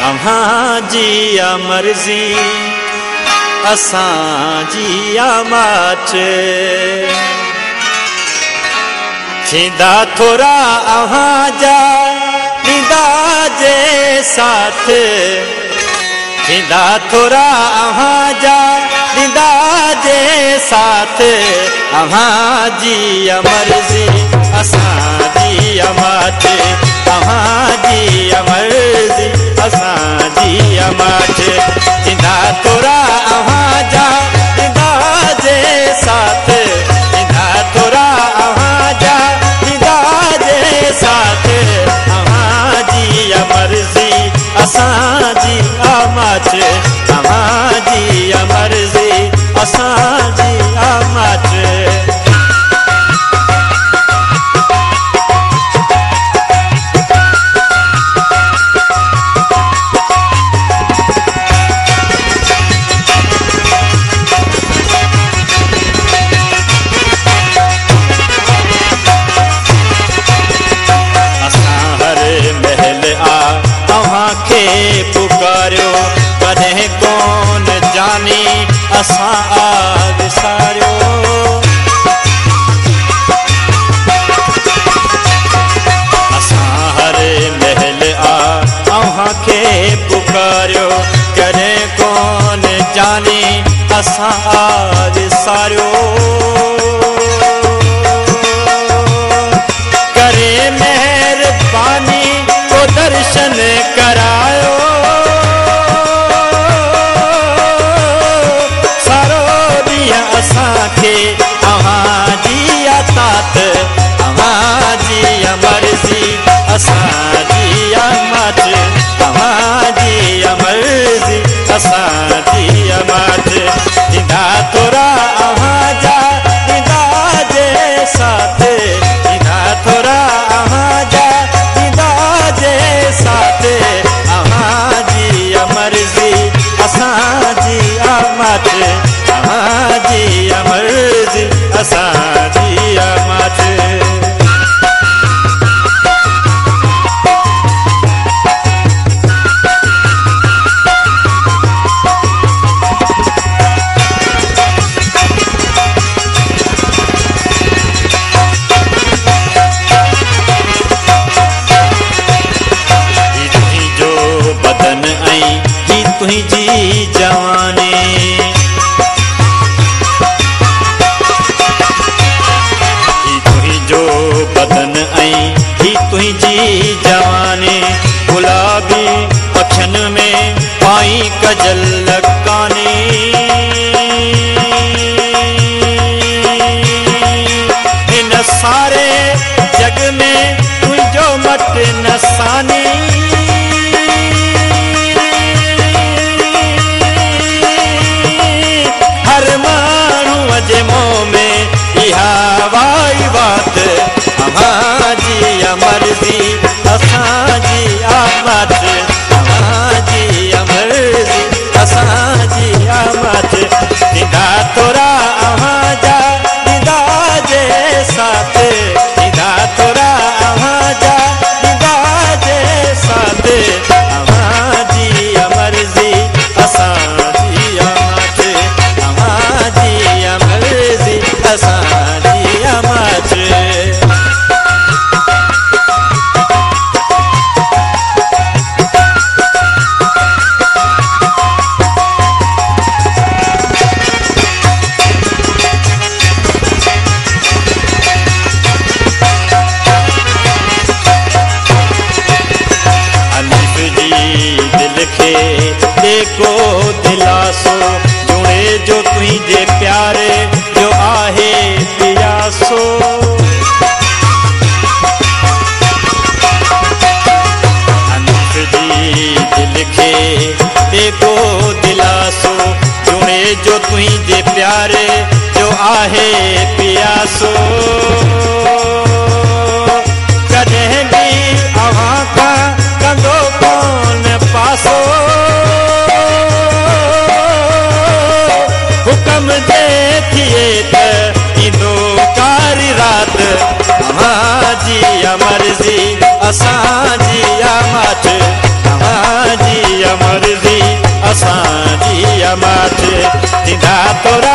अव्हां जी मर्जी असां जी माच थींदा थोरा अव्हां जा ॾींदा जे साथ थींदा थोरा अव्हां जा ॾींदा जे साथ अव्हां जी मर्जी असां जी माच अव्हां जी मर्जी असां जी माच थींदा थोरा अव्हां जा ॾींदा जे साथ थींदा थोरा अव्हां जा ॾींदा जे साथ अव्हां जी मर्जी असां जी माच अव्हां जी मर्जी असां जी माच पुकारियो कदें कौन जानी असां विसारियो असां हर महल अव्हां खे पुकारियो कदें कौन जानी असां विसारियो करे मेहरबानी को दर्शन करायो असांखे अव्हां जी तात अव्हां जी मर्जी असां जी माच अव्हां जी मर्जी असां जी माच ॾींदा थोरा अव्हां जा ॾींदा जे साथ ॾींदा थोरा अव्हां जा ॾींदा जे साथ अव्हां जी मर्जी असां जी माच अव्हां जी मर्जी असां जी माच तुंहिंजो बदन ऐं ही तुंहिंजी जवानी बदन ऐं ही तुंहिंजी जवानी गुलाबी अखियुनि में पाई कजल कानी हिन सारे जग में तुंहिंजो मट नसानी हर माण्हूअ जे मुंहं में इहा वाई बात अव्हां जी मर्जी असां जी माच अव्हां जी मर्जी असां जी माच ॾींदा थोरा अव्हां जा ॾींदा जे साथ ॾींदा थोरा अव्हां जा ॾींदा जे साथ अव्हां जी मर्जी असां जी माच अव्हां जी मर्जी असां जी माच को दिलासो जुड़े जो तुझे प्यारे जो आहे पियासो अनफ जी दिल खे देखो दिलासो जुड़े जो तुझे प्यारे जो आहे पियासो कदें भी अव्हां का कंदो कौन पासो हुक्म जे थिए त ईंदो कारी रात अव्हां जी मर्जी असां जी माच अव्हां जी तोरा